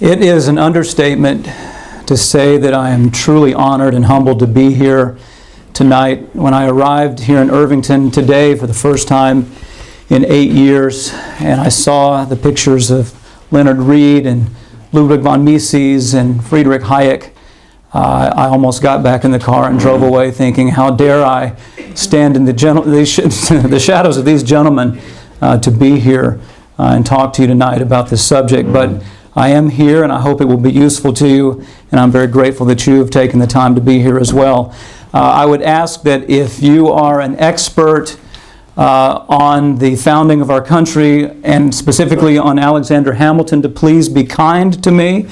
It is an understatement to say that I am truly honored and humbled to be here tonight. When I arrived here in Irvington today for the first time in 8 years, and I saw the pictures of Leonard Read and Ludwig von Mises and Friedrich Hayek, I almost got back in the car and drove away thinking, how dare I stand in the shadows of these gentlemen to be here and talk to you tonight about this subject. But I am here, and I hope it will be useful to you, and I'm very grateful that you have taken the time to be here as well. I would ask that if you are an expert on the founding of our country, and specifically on Alexander Hamilton, to please be kind to me.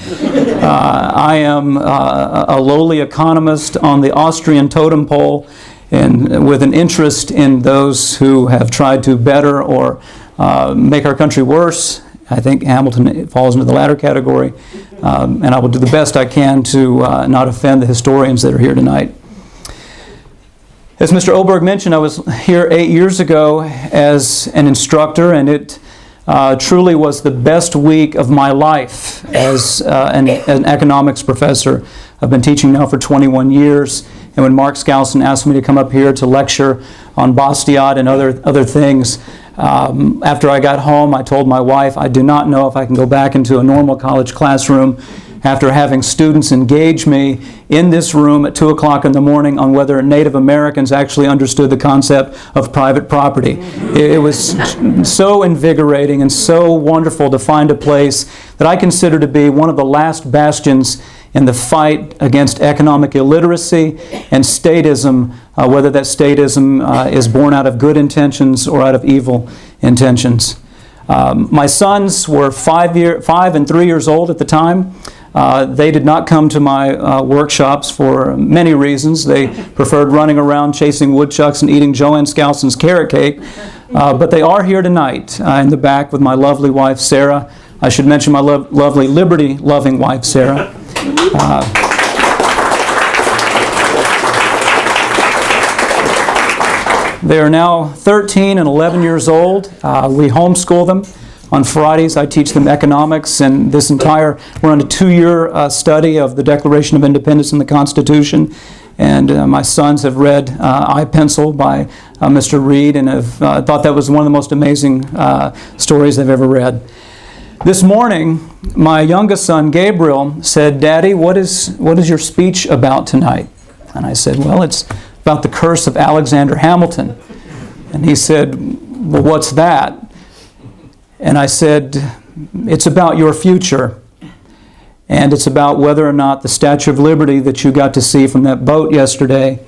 I am a lowly economist on the Austrian totem pole, and with an interest in those who have tried to better or make our country worse. I think Hamilton falls into the latter category, and I will do the best I can to not offend the historians that are here tonight. As Mr. Oberg mentioned, I was here 8 years ago as an instructor, and it truly was the best week of my life as an economics professor. I've been teaching now for 21 years, and when Mark Skousen asked me to come up here to lecture on Bastiat and other things, after I got home, I told my wife, I do not know if I can go back into a normal college classroom after having students engage me in this room at 2 o'clock in the morning on whether Native Americans actually understood the concept of private property. It was so invigorating and so wonderful to find a place that I consider to be one of the last bastions in the fight against economic illiteracy and statism, whether that statism is born out of good intentions or out of evil intentions. My sons were 5 and 3 years old at the time. They did not come to my workshops for many reasons. They preferred running around chasing woodchucks and eating Joanne Skousen's carrot cake. But they are here tonight in the back with my lovely wife, Sarah. I should mention my lovely liberty-loving wife, Sarah. They are now 13 and 11 years old. We homeschool them. On Fridays, I teach them economics, and we're on a 2-year study of the Declaration of Independence and the Constitution. And my sons have read I Pencil by Mr. Read, and have thought that was one of the most amazing stories they've ever read. This morning, my youngest son, Gabriel, said, Daddy, what is your speech about tonight? And I said, well, it's about the curse of Alexander Hamilton. And he said, well, what's that? And I said, it's about your future. And it's about whether or not the Statue of Liberty that you got to see from that boat yesterday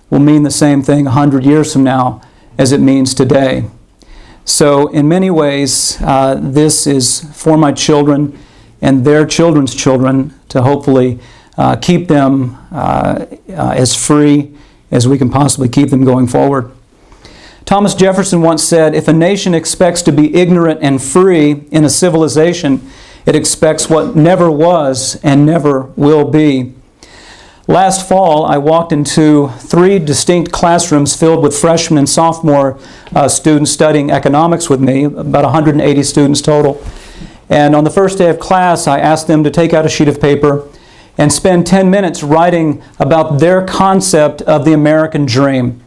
will mean the same thing 100 years from now as it means today. So in many ways, this is for my children and their children's children to hopefully keep them as free as we can possibly keep them going forward. Thomas Jefferson once said, if a nation expects to be ignorant and free in a civilization, it expects what never was and never will be. Last fall, I walked into 3 distinct classrooms filled with freshman and sophomore students studying economics with me, about 180 students total. And on the first day of class, I asked them to take out a sheet of paper and spend 10 minutes writing about their concept of the American dream,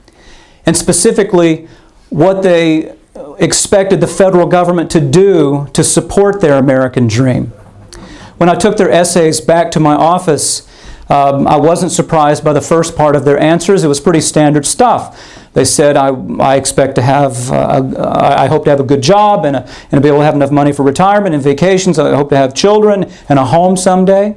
and specifically what they expected the federal government to do to support their American dream. When I took their essays back to my office, I wasn't surprised by the first part of their answers. It was pretty standard stuff. They said, I expect to have, I hope to have a good job and be able to have enough money for retirement and vacations. I hope to have children and a home someday.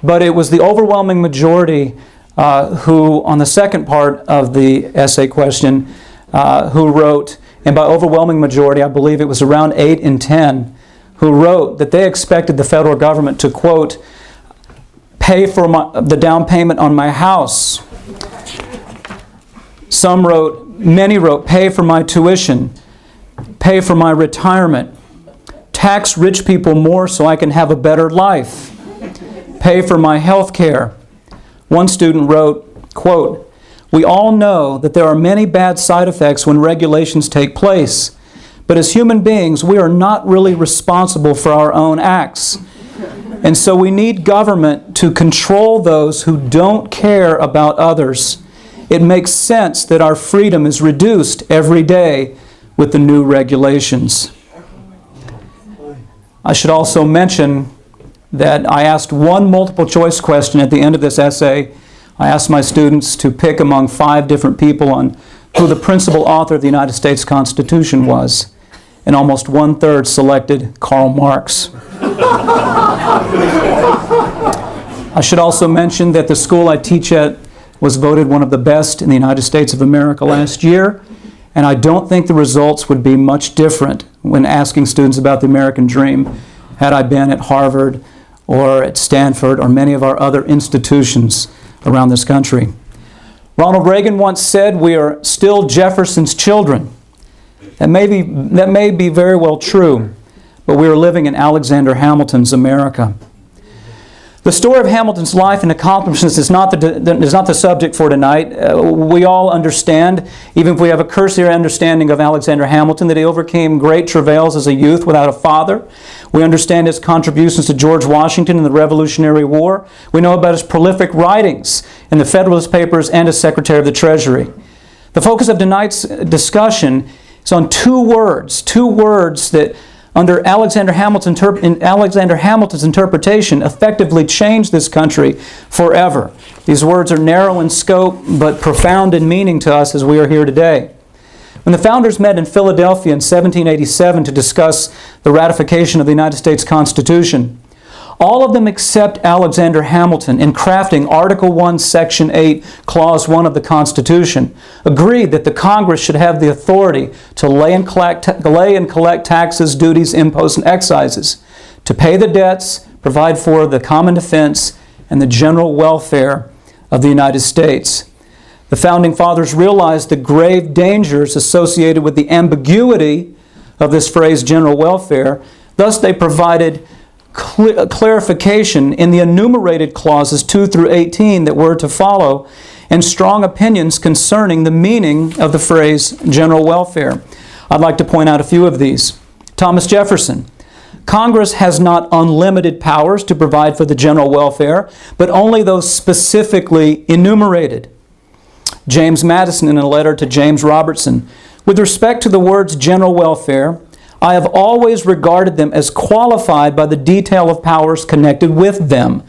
But it was the overwhelming majority who, on the second part of the essay question, who wrote, and by overwhelming majority, I believe it was around 8 in 10, who wrote that they expected the federal government to, quote, pay for the down payment on my house. Many wrote, pay for my tuition, pay for my retirement, tax rich people more so I can have a better life, pay for my health care. One student wrote, quote, we all know that there are many bad side effects when regulations take place, but as human beings, we are not really responsible for our own acts. And so we need government to control those who don't care about others. It makes sense that our freedom is reduced every day with the new regulations. I should also mention that I asked one multiple choice question at the end of this essay. I asked my students to pick among 5 different people on who the principal author of the United States Constitution was. And almost 1/3 selected Karl Marx. I should also mention that the school I teach at was voted one of the best in the United States of America last year, and I don't think the results would be much different when asking students about the American dream had I been at Harvard or at Stanford or many of our other institutions around this country. Ronald Reagan once said, "We are still Jefferson's children." That may be very well true, but we are living in Alexander Hamilton's America. The story of Hamilton's life and accomplishments is not the subject for tonight. We all understand, even if we have a cursory understanding of Alexander Hamilton, that he overcame great travails as a youth without a father. We understand his contributions to George Washington in the Revolutionary War. We know about his prolific writings in the Federalist Papers and as Secretary of the Treasury. The focus of tonight's discussion is on two words that under Alexander Hamilton's interpretation, effectively changed this country forever. These words are narrow in scope, but profound in meaning to us as we are here today. When the founders met in Philadelphia in 1787 to discuss the ratification of the United States Constitution, all of them except Alexander Hamilton, in crafting Article 1, Section 8, Clause 1 of the Constitution, agreed that the Congress should have the authority to lay and collect taxes, duties, imposts, and excises, to pay the debts, provide for the common defense, and the general welfare of the United States. The Founding Fathers realized the grave dangers associated with the ambiguity of this phrase, general welfare. Thus, they provided clarification in the enumerated clauses 2 through 18 that were to follow, and strong opinions concerning the meaning of the phrase general welfare. I'd like to point out a few of these. Thomas Jefferson: Congress has not unlimited powers to provide for the general welfare, but only those specifically enumerated. James Madison, in a letter to James Robertson: with respect to the words general welfare, I have always regarded them as qualified by the detail of powers connected with them.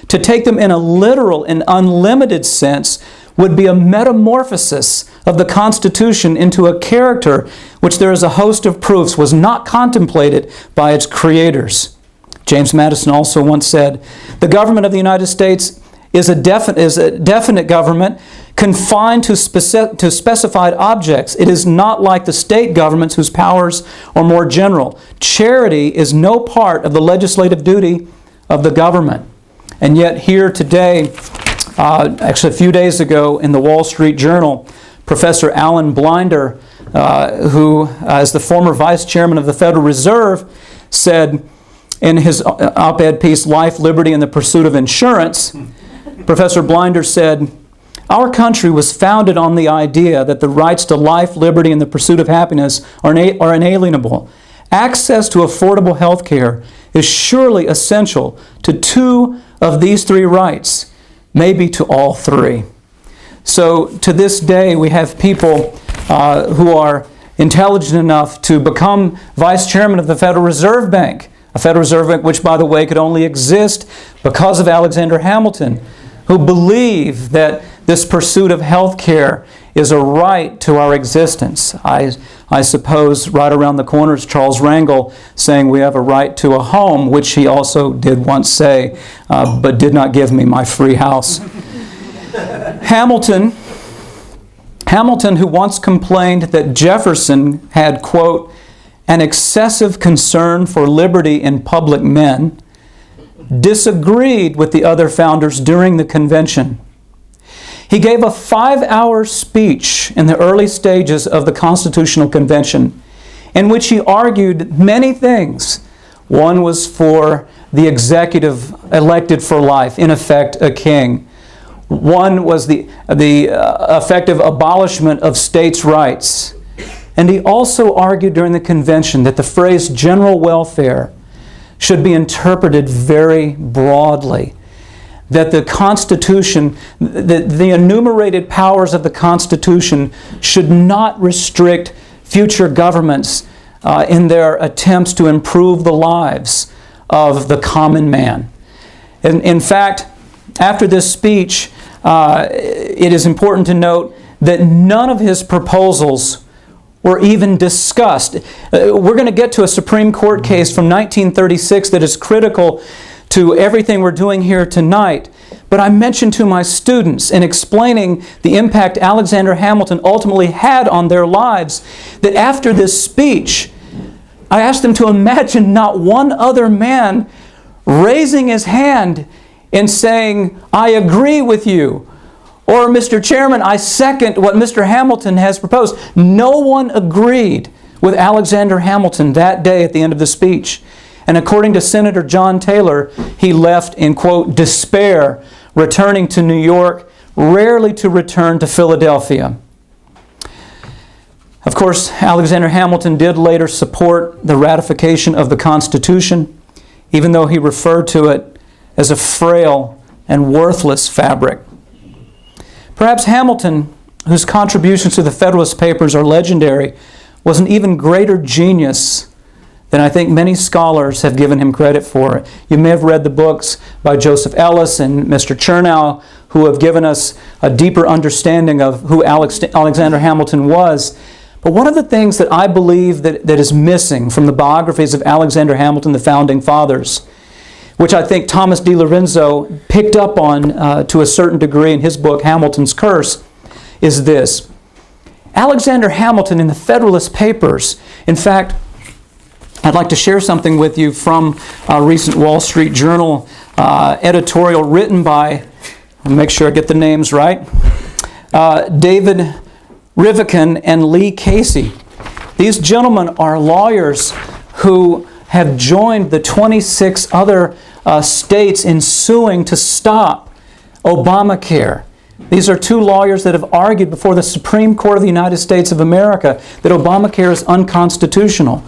To take them in a literal and unlimited sense would be a metamorphosis of the Constitution into a character which there is a host of proofs was not contemplated by its creators. James Madison also once said, "The government of the United States is a definite government confined to specified objects. It is not like the state governments whose powers are more general. Charity is no part of the legislative duty of the government." And yet here today, actually a few days ago in the Wall Street Journal, Professor Alan Blinder, who is the former vice chairman of the Federal Reserve, said in his op-ed piece, "Life, Liberty, and the Pursuit of Insurance," Professor Blinder said, "Our country was founded on the idea that the rights to life, liberty, and the pursuit of happiness are inalienable. Access to affordable health care is surely essential to 2 of these 3 rights, maybe to all 3. So to this day, we have people who are intelligent enough to become vice chairman of the Federal Reserve Bank, a Federal Reserve Bank which, by the way, could only exist because of Alexander Hamilton, who believe that this pursuit of health care is a right to our existence. I suppose right around the corner is Charles Rangel saying we have a right to a home, which he also did once say, but did not give me my free house. Hamilton, who once complained that Jefferson had, quote, "an excessive concern for liberty in public men," disagreed with the other founders during the convention. He gave a 5-hour speech in the early stages of the Constitutional Convention in which he argued many things. One was for the executive elected for life, in effect a king. One was the effective abolishment of states' rights. And he also argued during the convention that the phrase general welfare should be interpreted very broadly. That the Constitution, the enumerated powers of the Constitution should not restrict future governments in their attempts to improve the lives of the common man. In fact, after this speech, it is important to note that none of his proposals were even discussed. We're going to get to a Supreme Court case from 1936 that is critical to everything we're doing here tonight. But I mentioned to my students in explaining the impact Alexander Hamilton ultimately had on their lives that after this speech, I asked them to imagine not one other man raising his hand and saying, "I agree with you," or "Mr. Chairman, I second what Mr. Hamilton has proposed." No one agreed with Alexander Hamilton that day at the end of the speech. And according to Senator John Taylor, he left in, quote, despair, returning to New York, rarely to return to Philadelphia. Of course, Alexander Hamilton did later support the ratification of the Constitution, even though he referred to it as a frail and worthless fabric. Perhaps Hamilton, whose contributions to the Federalist Papers are legendary, was an even greater genius than I think many scholars have given him credit for. You may have read the books by Joseph Ellis and Mr. Chernow, who have given us a deeper understanding of who Alexander Hamilton was. But one of the things that I believe that is missing from the biographies of Alexander Hamilton, the Founding Fathers, which I think Thomas D. Lorenzo picked up on to a certain degree in his book, Hamilton's Curse, is this. Alexander Hamilton in the Federalist Papers, in fact, I'd like to share something with you from a recent Wall Street Journal editorial written by, I'll make sure I get the names right, David Rivkin and Lee Casey. These gentlemen are lawyers who have joined the 26 other states in suing to stop Obamacare. These are two lawyers that have argued before the Supreme Court of the United States of America that Obamacare is unconstitutional.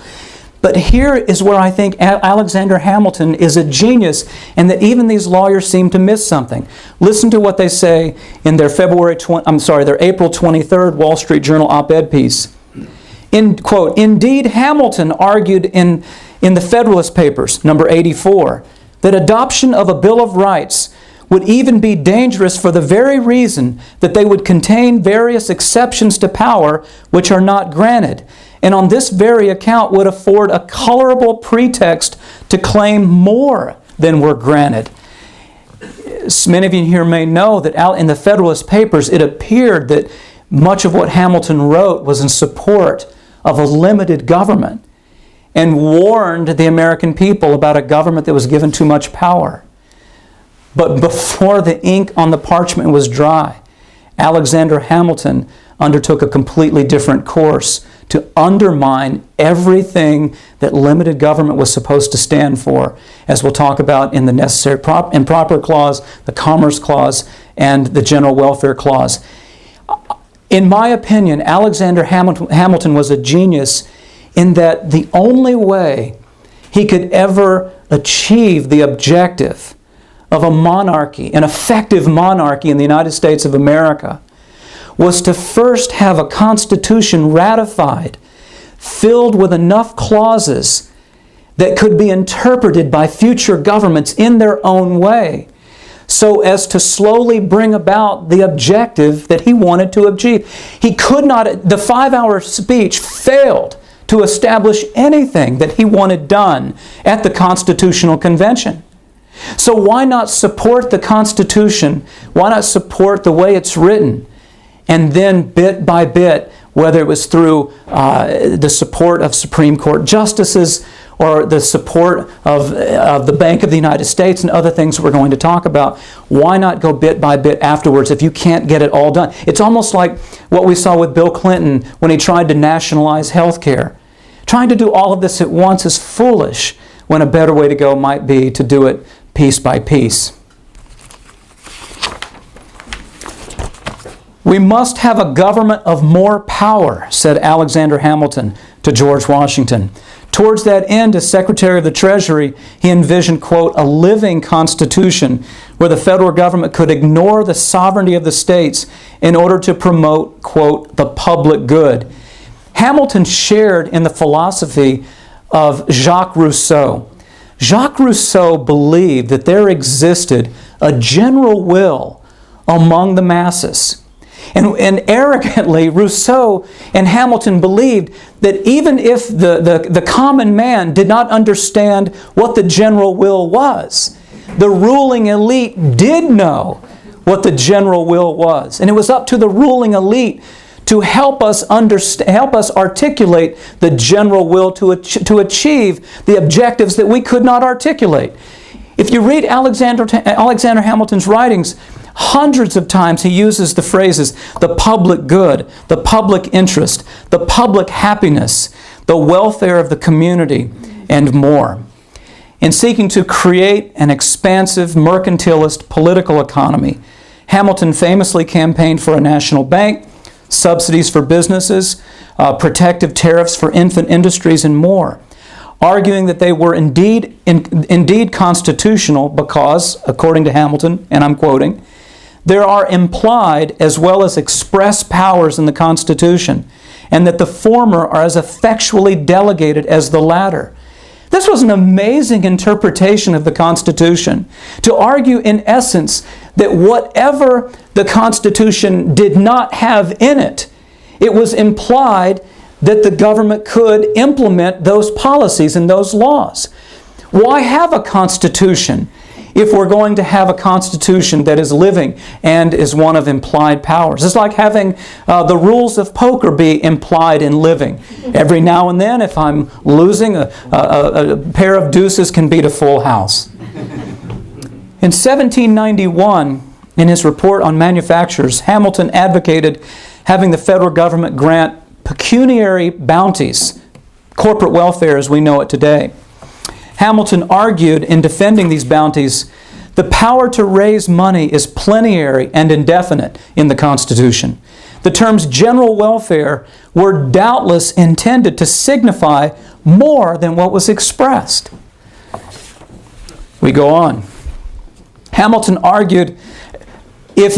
But here is where I think Alexander Hamilton is a genius, and that even these lawyers seem to miss something. Listen to what they say in their their April 23rd Wall Street Journal op-ed piece. In quote, "Indeed, Hamilton argued in the Federalist Papers, number 84, that adoption of a Bill of Rights would even be dangerous for the very reason that they would contain various exceptions to power which are not granted, and on this very account would afford a colorable pretext to claim more than were granted." Many of you here may know that out in the Federalist Papers, it appeared that much of what Hamilton wrote was in support of a limited government and warned the American people about a government that was given too much power. But before the ink on the parchment was dry, Alexander Hamilton undertook a completely different course to undermine everything that limited government was supposed to stand for, as we'll talk about in the Necessary and Proper Clause, the Commerce Clause, and the General Welfare Clause. In my opinion, Alexander Hamilton was a genius in that the only way he could ever achieve the objective of a monarchy, an effective monarchy in the United States of America, was to first have a constitution ratified, filled with enough clauses that could be interpreted by future governments in their own way, so as to slowly bring about the objective that he wanted to achieve. He could not, the 5-hour speech failed to establish anything that he wanted done at the Constitutional Convention. So why not support the Constitution? Why not support the way it's written? And then bit by bit, whether it was through the support of Supreme Court justices or the support of the Bank of the United States and other things we're going to talk about, why not go bit by bit afterwards if you can't get it all done? It's almost like what we saw with Bill Clinton when he tried to nationalize health care. Trying to do all of this at once is foolish, when a better way to go might be to do it piece by piece. "We must have a government of more power," said Alexander Hamilton to George Washington. Towards that end, as Secretary of the Treasury, he envisioned, quote, a living constitution where the federal government could ignore the sovereignty of the states in order to promote, quote, the public good. Hamilton shared in the philosophy of Jacques Rousseau. Jacques Rousseau believed that there existed a general will among the masses. And arrogantly, Rousseau and Hamilton believed that even if the common man did not understand what the general will was, the ruling elite did know what the general will was. And it was up to the ruling elite to help us articulate the general will to achieve the objectives that we could not articulate. If you read Alexander Hamilton's writings, hundreds of times he uses the phrases the public good, the public interest, the public happiness, the welfare of the community, and more. In seeking to create an expansive mercantilist political economy, Hamilton famously campaigned for a national bank, subsidies for businesses, protective tariffs for infant industries, and more, arguing that they were indeed constitutional because, according to Hamilton, and I'm quoting, there are implied as well as express powers in the Constitution, and that the former are as effectually delegated as the latter. This was an amazing interpretation of the Constitution, to argue in essence that whatever the Constitution did not have in it, it was implied that the government could implement those policies and those laws. Why have a Constitution if we're going to have a Constitution that is living and is one of implied powers? It's like having the rules of poker be implied in living. Every now and then, if I'm losing, a pair of deuces can beat a full house. In 1791, in his report on manufactures, Hamilton advocated having the federal government grant pecuniary bounties, corporate welfare as we know it today. Hamilton argued in defending these bounties, the power to raise money is plenary and indefinite in the Constitution. The terms general welfare were doubtless intended to signify more than what was expressed. We go on. Hamilton argued if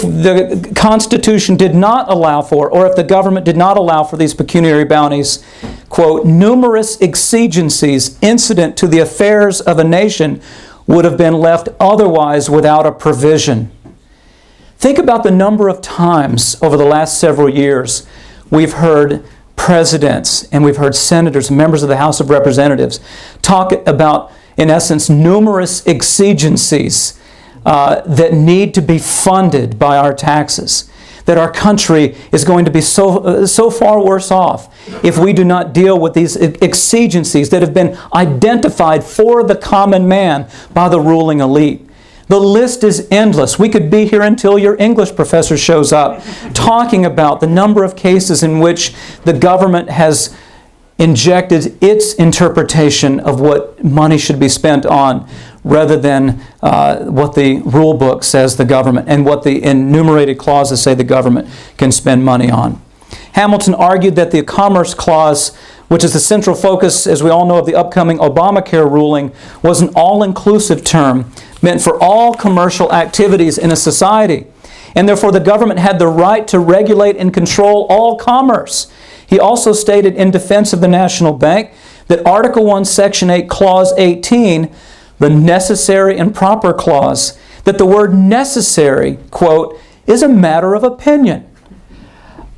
the Constitution did not allow for, or if the government did not allow for these pecuniary bounties, quote, numerous exigencies incident to the affairs of a nation would have been left otherwise without a provision. Think about the number of times over the last several years we've heard presidents and we've heard senators, members of the House of Representatives talk about, in essence, numerous exigencies that need to be funded by our taxes. That our country is going to be so far worse off if we do not deal with these exigencies that have been identified for the common man by the ruling elite. The list is endless. We could be here until your English professor shows up talking about the number of cases in which the government has injected its interpretation of what money should be spent on rather than what the rule book says the government and what the enumerated clauses say the government can spend money on. Hamilton argued that the Commerce Clause, which is the central focus, as we all know, of the upcoming Obamacare ruling, was an all-inclusive term meant for all commercial activities in a society. And therefore the government had the right to regulate and control all commerce. He also stated in defense of the National Bank that Article 1, Section 8, Clause 18, the necessary and proper clause, that the word necessary, quote, is a matter of opinion.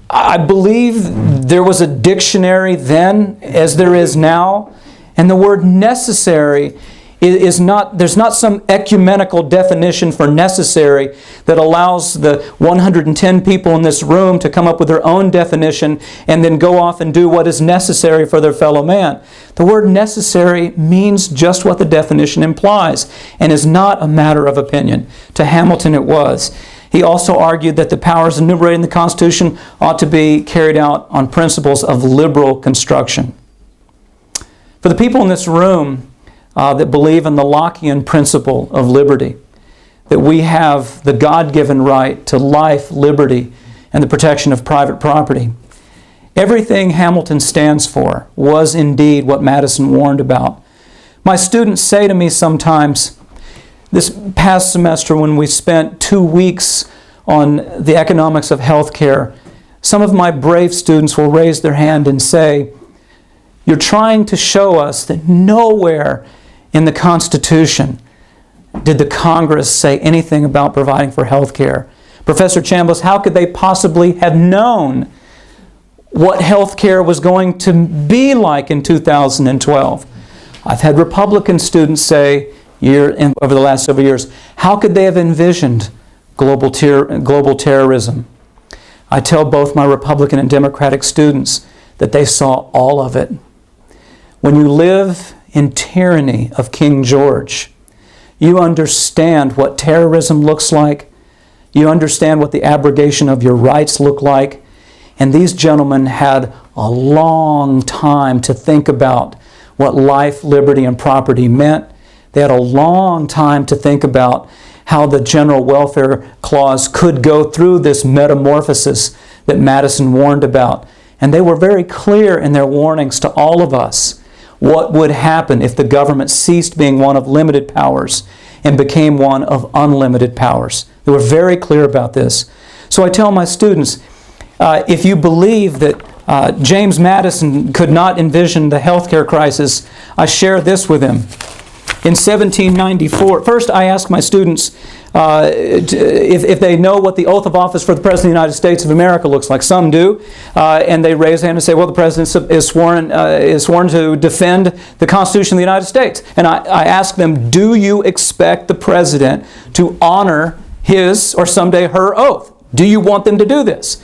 I believe there was a dictionary then as there is now, and the word necessary is not, there's not some ecumenical definition for necessary that allows the 110 people in this room to come up with their own definition and then go off and do what is necessary for their fellow man. The word necessary means just what the definition implies and is not a matter of opinion. To Hamilton it was. He also argued that the powers enumerated in the Constitution ought to be carried out on principles of liberal construction. For the people in this room that believe in the Lockean principle of liberty, that we have the God-given right to life, liberty, and the protection of private property, Everything Hamilton stands for was indeed what Madison warned about. My students say to me sometimes, this past semester when we spent 2 weeks on the economics of healthcare, some of my brave students will raise their hand and say, "You're trying to show us that nowhere in the Constitution did the Congress say anything about providing for health care. Professor Chambless, how could they possibly have known what health care was going to be like in 2012? I've had Republican students say over the last several years, how could they have envisioned global terrorism? I tell both my Republican and Democratic students that they saw all of it. When you live in tyranny of King George, you understand what terrorism looks like. You understand what the abrogation of your rights look like. And these gentlemen had a long time to think about what life, liberty, and property meant. They had a long time to think about how the General Welfare Clause could go through this metamorphosis that Madison warned about. And they were very clear in their warnings to all of us what would happen if the government ceased being one of limited powers and became one of unlimited powers. They were very clear about this. So I tell my students, if you believe that James Madison could not envision the healthcare crisis, I share this with him. In 1794, first I ask my students if they know what the oath of office for the President of the United States of America looks like. Some do, and they raise their hand and say, well, the President is sworn to defend the Constitution of the United States. And I ask them, do you expect the President to honor his or someday her oath? Do you want them to do this?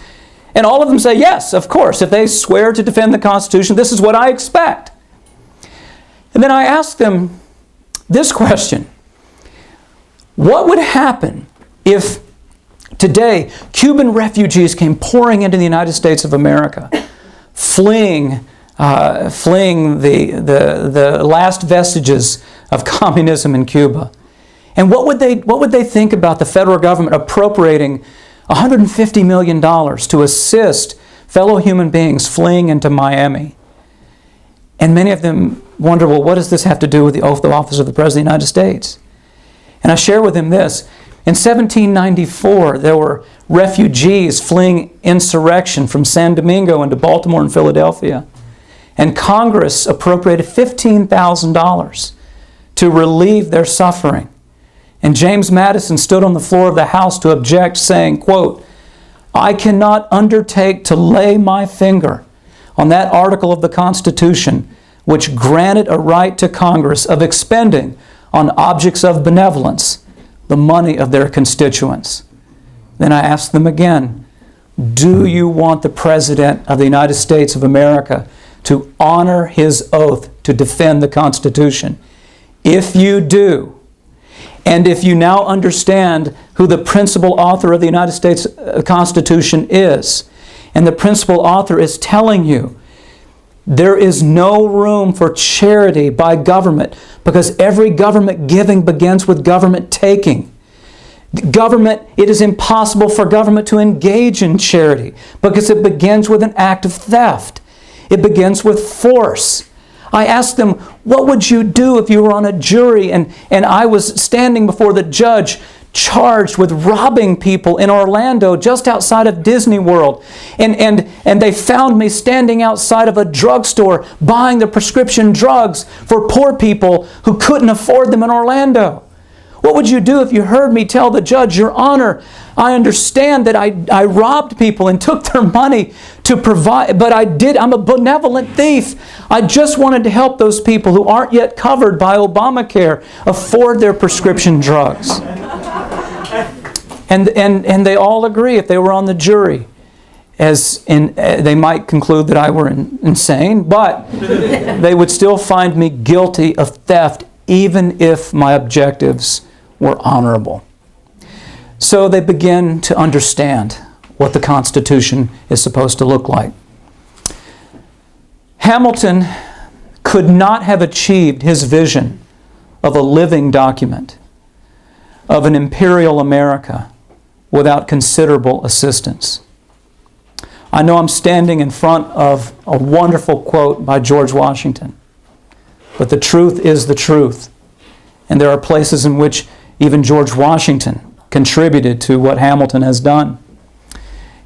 And all of them say, yes, of course. If they swear to defend the Constitution, this is what I expect. And then I ask them this question: what would happen if today Cuban refugees came pouring into the United States of America, fleeing the last vestiges of communism in Cuba? And what would they think about the federal government appropriating $150 million to assist fellow human beings fleeing into Miami? And many of them wonder, well, what does this have to do with the oath of office of the President of the United States? And I share with them this. In 1794, there were refugees fleeing insurrection from San Domingo into Baltimore and Philadelphia. And Congress appropriated $15,000 to relieve their suffering. And James Madison stood on the floor of the House to object, saying, quote, "I cannot undertake to lay my finger on that article of the Constitution which granted a right to Congress of expending on objects of benevolence the money of their constituents." Then I ask them again, do you want the President of the United States of America to honor his oath to defend the Constitution? If you do, and if you now understand who the principal author of the United States Constitution is, and the principal author is telling you there is no room for charity by government because every government giving begins with government taking. It is impossible for government to engage in charity because it begins with an act of theft. It begins with force. I asked them, what would you do if you were on a jury and I was standing before the judge charged with robbing people in Orlando just outside of Disney World, and they found me standing outside of a drugstore buying the prescription drugs for poor people who couldn't afford them in Orlando? What would you do if you heard me tell the judge, Your Honor, I understand that I robbed people and took their money to provide, but I'm a benevolent thief. I just wanted to help those people who aren't yet covered by Obamacare afford their prescription drugs. And they all agree, if they were on the jury, they might conclude that I were insane, but they would still find me guilty of theft even if my objectives were honorable. So they begin to understand what the Constitution is supposed to look like. Hamilton could not have achieved his vision of a living document of an imperial America without considerable assistance. I know I'm standing in front of a wonderful quote by George Washington. But the truth is the truth. And there are places in which even George Washington contributed to what Hamilton has done.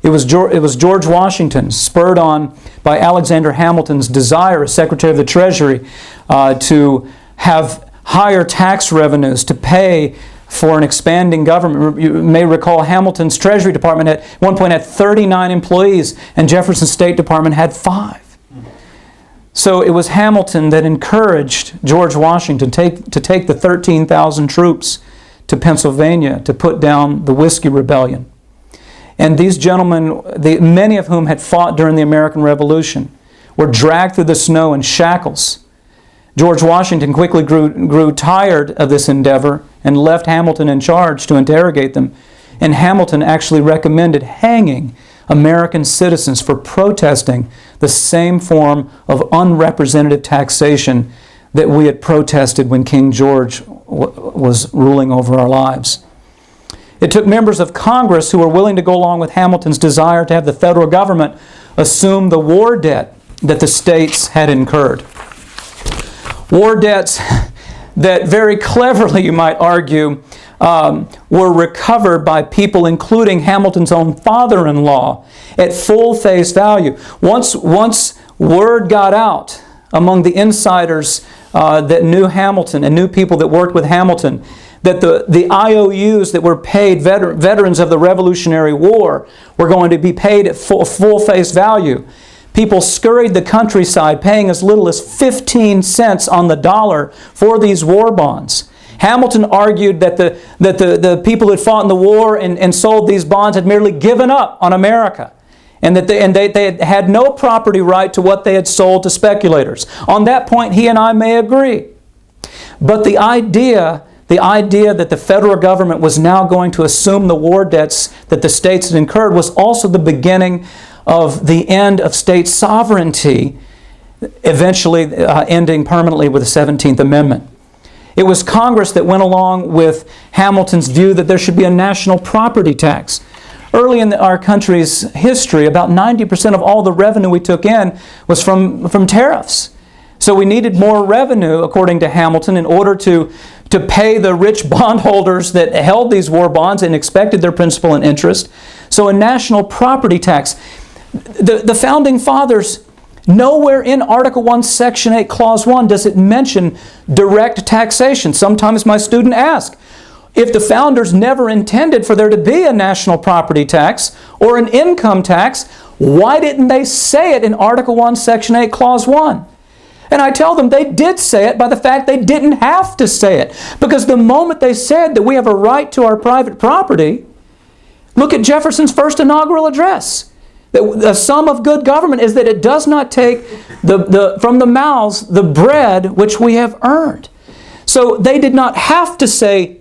It was George Washington, spurred on by Alexander Hamilton's desire as Secretary of the Treasury to have higher tax revenues to pay for an expanding government. You may recall Hamilton's Treasury Department at one point had 39 employees, and Jefferson's State Department had 5. So it was Hamilton that encouraged George Washington to take the 13,000 troops to Pennsylvania to put down the Whiskey Rebellion. And these gentlemen, many of whom had fought during the American Revolution, were dragged through the snow in shackles. George Washington quickly grew tired of this endeavor and left Hamilton in charge to interrogate them. And Hamilton actually recommended hanging American citizens for protesting the same form of unrepresentative taxation that we had protested when King George was ruling over our lives. It took members of Congress who were willing to go along with Hamilton's desire to have the federal government assume the war debt that the states had incurred. War debts that very cleverly, you might argue, were recovered by people, including Hamilton's own father-in-law, at full face value. Once word got out among the insiders that knew Hamilton and knew people that worked with Hamilton, that the IOUs that were paid veterans of the Revolutionary War were going to be paid at full face value, people scurried the countryside paying as little as 15 cents on the dollar for these war bonds. Hamilton argued that the people who had fought in the war and sold these bonds had merely given up on America, and that they had no property right to what they had sold to speculators. On that point, he and I may agree. But the idea that the federal government was now going to assume the war debts that the states had incurred was also the beginning of the end of state sovereignty, eventually ending permanently with the 17th Amendment. It was Congress that went along with Hamilton's view that there should be a national property tax. Early in our country's history, about 90% of all the revenue we took in was from tariffs. So we needed more revenue, according to Hamilton, in order to pay the rich bondholders that held these war bonds and expected their principal and interest. So a national property tax. The Founding Fathers, nowhere in Article 1, Section 8, Clause 1 does it mention direct taxation. Sometimes my student asks, if the founders never intended for there to be a national property tax or an income tax, why didn't they say it in Article 1, Section 8, Clause 1? And I tell them they did say it by the fact they didn't have to say it. Because the moment they said that we have a right to our private property, look at Jefferson's first inaugural address. The sum of good government is that it does not take from the mouths the bread which we have earned. So they did not have to say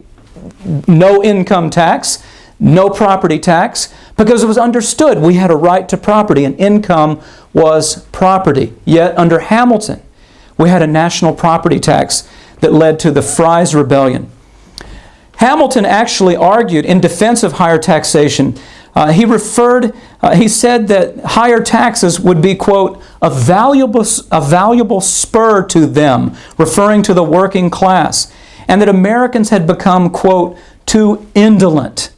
no income tax, no property tax, because it was understood we had a right to property and income was property. Yet under Hamilton, we had a national property tax that led to the Fry's Rebellion. Hamilton actually argued in defense of higher taxation. He said that higher taxes would be, quote, a valuable spur to them, referring to the working class, and that Americans had become, quote, too indolent.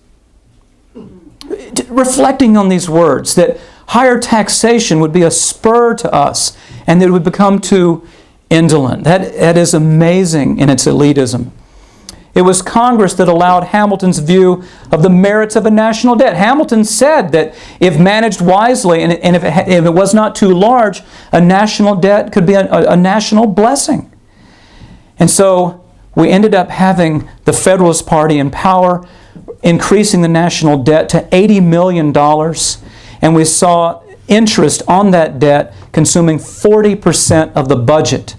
Reflecting on these words, that higher taxation would be a spur to us, and that it would become too indolent. That is amazing in its elitism. It was Congress that allowed Hamilton's view of the merits of a national debt. Hamilton said that if managed wisely and if it was not too large, a national debt could be a national blessing. And so we ended up having the Federalist Party in power, increasing the national debt to $80 million, and we saw interest on that debt consuming 40% of the budget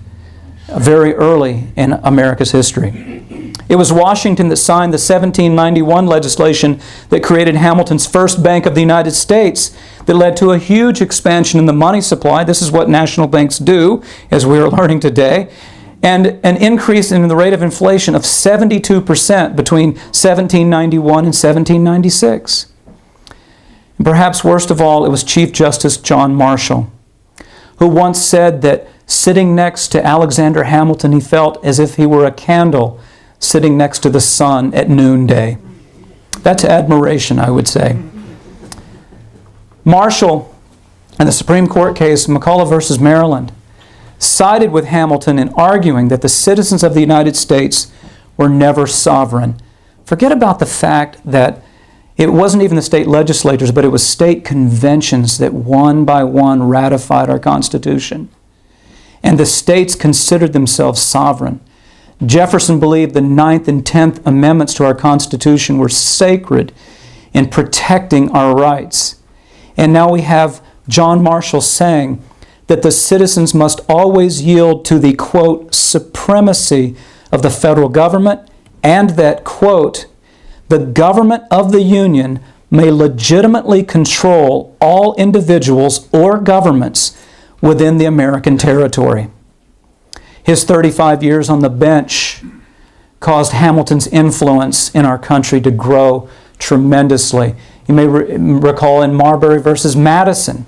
very early in America's history. It was Washington that signed the 1791 legislation that created Hamilton's first Bank of the United States that led to a huge expansion in the money supply. This is what national banks do, as we are learning today. And an increase in the rate of inflation of 72% between 1791 and 1796. And perhaps worst of all, it was Chief Justice John Marshall, who once said that sitting next to Alexander Hamilton, he felt as if he were a candle sitting next to the sun at noonday. That's admiration, I would say. Marshall, in the Supreme Court case, McCullough versus Maryland, sided with Hamilton in arguing that the citizens of the United States were never sovereign. Forget about the fact that it wasn't even the state legislatures, but it was state conventions that one by one ratified our Constitution. And the states considered themselves sovereign. Jefferson believed the 9th and 10th Amendments to our Constitution were sacred in protecting our rights. And now we have John Marshall saying that the citizens must always yield to the, quote, supremacy of the federal government, and that, quote, the government of the Union may legitimately control all individuals or governments within the American territory. His 35 years on the bench caused Hamilton's influence in our country to grow tremendously. You may recall in Marbury versus Madison,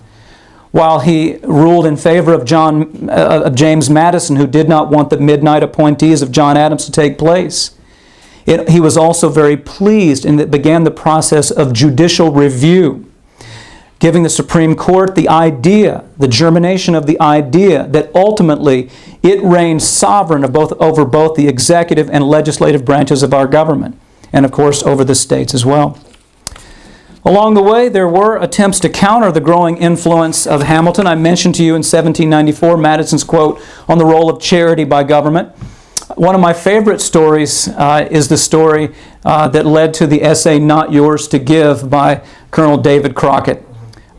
while he ruled in favor of James Madison, who did not want the midnight appointees of John Adams to take place. He was also very pleased, and it began the process of judicial review, giving the Supreme Court the idea, the germination of the idea that ultimately it reigned sovereign over both the executive and legislative branches of our government, and of course over the states as well. Along the way, there were attempts to counter the growing influence of Hamilton. I mentioned to you in 1794 Madison's quote on the role of charity by government. One of my favorite stories is the story that led to the essay Not Yours to Give by Colonel David Crockett.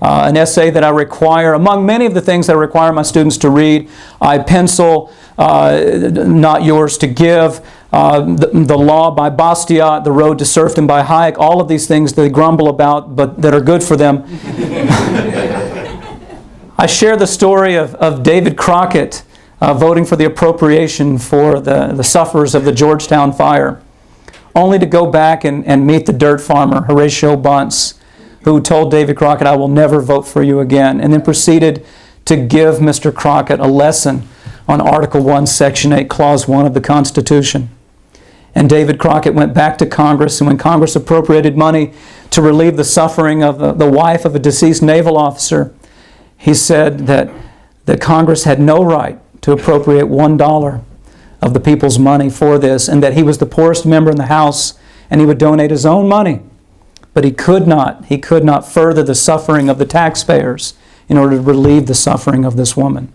An essay that I require, among many of the things I require my students to read, I pencil Not Yours to Give, the Law by Bastiat, The Road to Serfdom by Hayek, all of these things they grumble about, but that are good for them. I share the story of David Crockett voting for the appropriation for the sufferers of the Georgetown fire, only to go back and meet the dirt farmer, Horatio Bunce, who told David Crockett, I will never vote for you again, and then proceeded to give Mr. Crockett a lesson on Article 1, Section 8, Clause 1 of the Constitution. And David Crockett went back to Congress, and when Congress appropriated money to relieve the suffering of the wife of a deceased naval officer, he said that Congress had no right to appropriate $1 of the people's money for this, and that he was the poorest member in the House, and he would donate his own money. But he could not further the suffering of the taxpayers in order to relieve the suffering of this woman.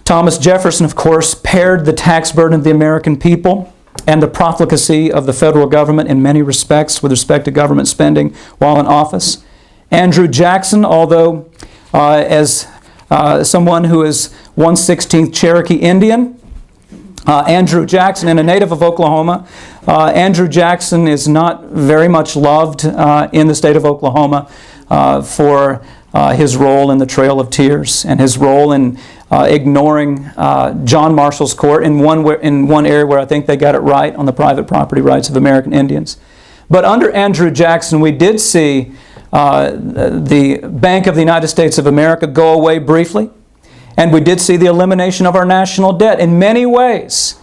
Thomas Jefferson, of course, paired the tax burden of the American people and the profligacy of the federal government in many respects with respect to government spending while in office. Andrew Jackson, although as someone who is 1/16th Cherokee Indian, Andrew Jackson, and a native of Oklahoma, Andrew Jackson is not very much loved in the state of Oklahoma for his role in the Trail of Tears and his role in ignoring John Marshall's court in one area where I think they got it right on the private property rights of American Indians. But under Andrew Jackson, we did see the Bank of the United States of America go away briefly, and we did see the elimination of our national debt. In many ways,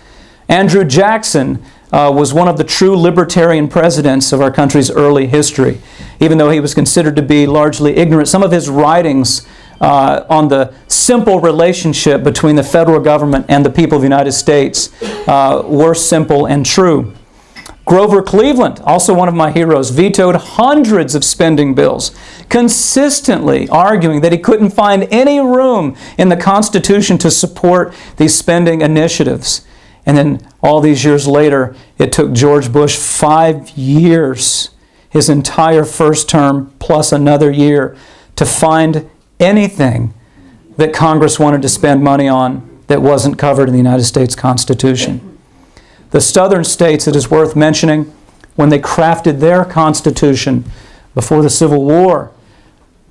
Andrew Jackson was one of the true libertarian presidents of our country's early history, even though he was considered to be largely ignorant. Some of his writings on the simple relationship between the federal government and the people of the United States were simple and true. Grover Cleveland, also one of my heroes, vetoed hundreds of spending bills, consistently arguing that he couldn't find any room in the Constitution to support these spending initiatives. And then all these years later, it took George Bush 5 years, his entire first term plus another year, to find anything that Congress wanted to spend money on that wasn't covered in the United States Constitution. The southern states, it is worth mentioning, when they crafted their Constitution before the Civil War,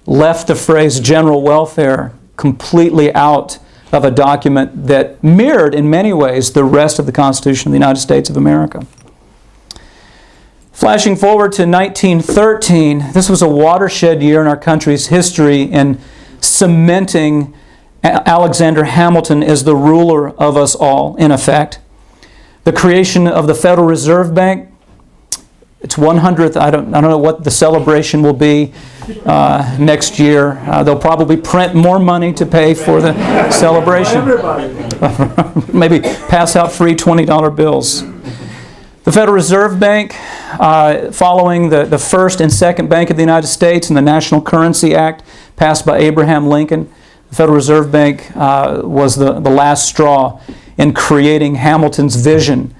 left the phrase general welfare completely out of a document that mirrored in many ways the rest of the Constitution of the United States of America. Flashing forward to 1913, this was a watershed year in our country's history in cementing Alexander Hamilton as the ruler of us all, in effect. The creation of the Federal Reserve Bank, its 100th, I don't know what the celebration will be next year. They'll probably print more money to pay for the celebration. Maybe pass out free $20 bills. The Federal Reserve Bank, following the first and second Bank of the United States and the National Currency Act passed by Abraham Lincoln, the Federal Reserve Bank was the last straw in creating Hamilton's vision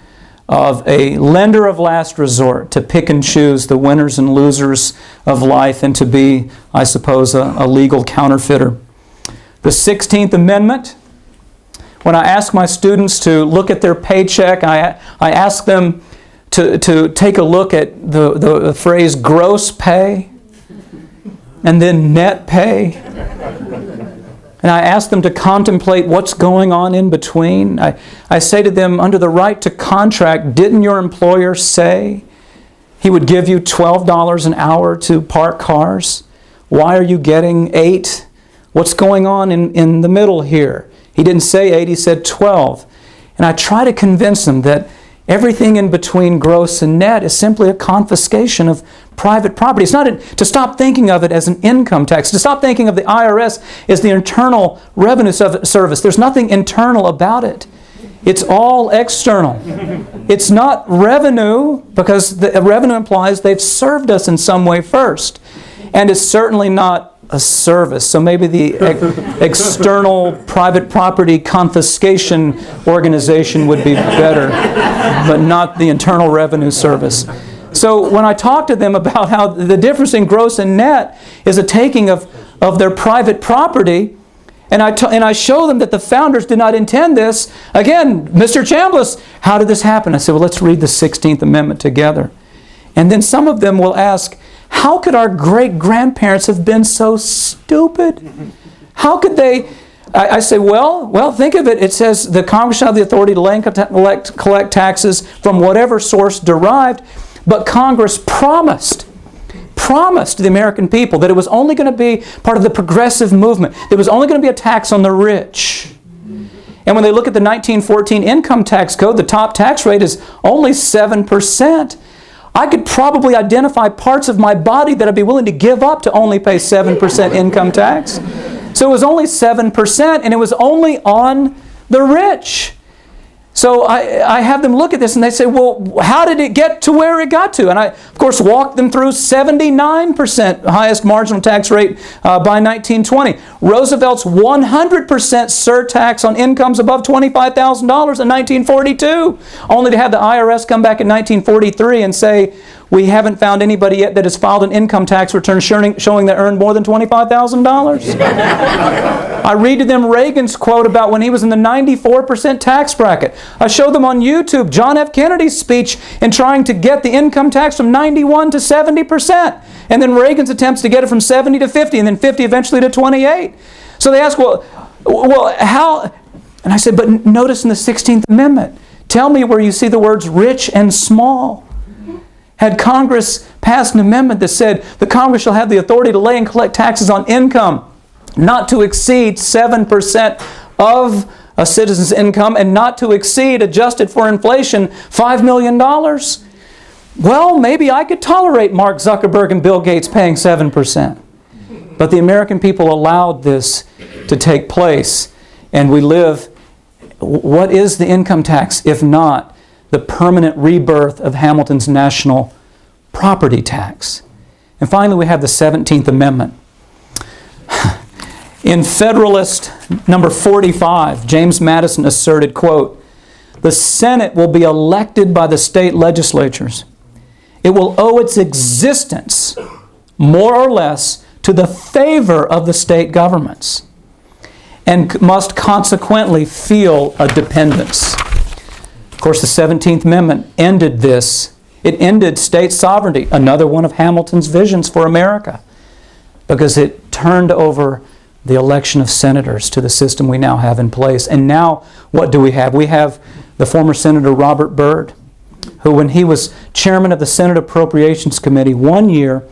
of a lender of last resort to pick and choose the winners and losers of life and to be, I suppose, a legal counterfeiter. The 16th Amendment, when I ask my students to look at their paycheck, I ask them to take a look at the phrase gross pay and then net pay. And I ask them to contemplate what's going on in between. I say to them, under the right to contract, didn't your employer say he would give you $12 an hour to park cars? Why are you getting $8? What's going on in the middle here? He didn't say 8, he said 12. And I try to convince them that everything in between gross and net is simply a confiscation of private property. It's not to stop thinking of it as an income tax, to stop thinking of the IRS as the Internal Revenue Service. There's nothing internal about it. It's all external. It's not revenue, because the revenue implies they've served us in some way first. And it's certainly not a service. So maybe the external private property confiscation organization would be better, but not the Internal Revenue Service. So when I talk to them about how the difference in gross and net is a taking of their private property, and I show them that the founders did not intend this, again, Mr. Chambless, how did this happen? I said, well, let's read the 16th Amendment together. And then some of them will ask, how could our great-grandparents have been so stupid? How could they? I say, well, think of it. It says the Congress shall have the authority to lay and collect taxes from whatever source derived, but Congress promised the American people that it was only going to be part of the progressive movement. There was only going to be a tax on the rich. And when they look at the 1914 income tax code, the top tax rate is only 7%. I could probably identify parts of my body that I'd be willing to give up to only pay 7% income tax. So it was only 7%, and it was only on the rich. So I have them look at this and they say, well, how did it get to where it got to? And I, of course, walk them through 79% highest marginal tax rate by 1920. Roosevelt's 100% surtax on incomes above $25,000 in 1942, only to have the IRS come back in 1943 and say, we haven't found anybody yet that has filed an income tax return showing they earned more than $25,000. I read to them Reagan's quote about when he was in the 94% tax bracket. I show them on YouTube John F. Kennedy's speech in trying to get the income tax from 91 to 70%. And then Reagan's attempts to get it from 70 to 50 and then 50 eventually to 28. So they ask, well, how? And I said, but notice in the 16th Amendment, tell me where you see the words rich and small. Had Congress passed an amendment that said the Congress shall have the authority to lay and collect taxes on income not to exceed 7% of a citizen's income and not to exceed, adjusted for inflation, $5 million. Well, maybe I could tolerate Mark Zuckerberg and Bill Gates paying 7%. But the American people allowed this to take place, and we live. What is the income tax if not the permanent rebirth of Hamilton's national property tax? And finally, we have the 17th Amendment. In Federalist number 45, James Madison asserted, quote, the Senate will be elected by the state legislatures. It will owe its existence, more or less, to the favor of the state governments, and must consequently feel a dependence. Of course, the 17th Amendment ended this. It ended state sovereignty, another one of Hamilton's visions for America, because it turned over the election of senators to the system we now have in place. And now, what do we have? We have the former Senator Robert Byrd. who, when he was chairman of the Senate Appropriations Committee, one year,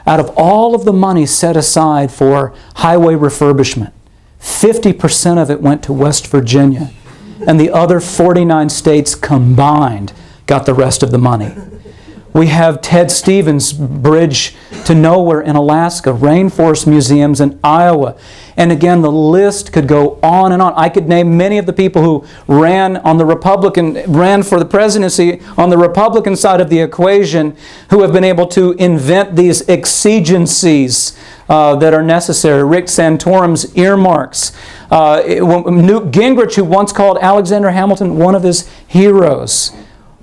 out of all of the money set aside for highway refurbishment, 50% of it went to West Virginia, and the other 49 states combined got the rest of the money. We have Ted Stevens' Bridge to Nowhere in Alaska, rainforest museums in Iowa. And again, the list could go on and on. I could name many of the people who ran for the presidency on the Republican side of the equation, who have been able to invent these exigencies that are necessary. Rick Santorum's earmarks. Newt Gingrich, who once called Alexander Hamilton one of his heroes.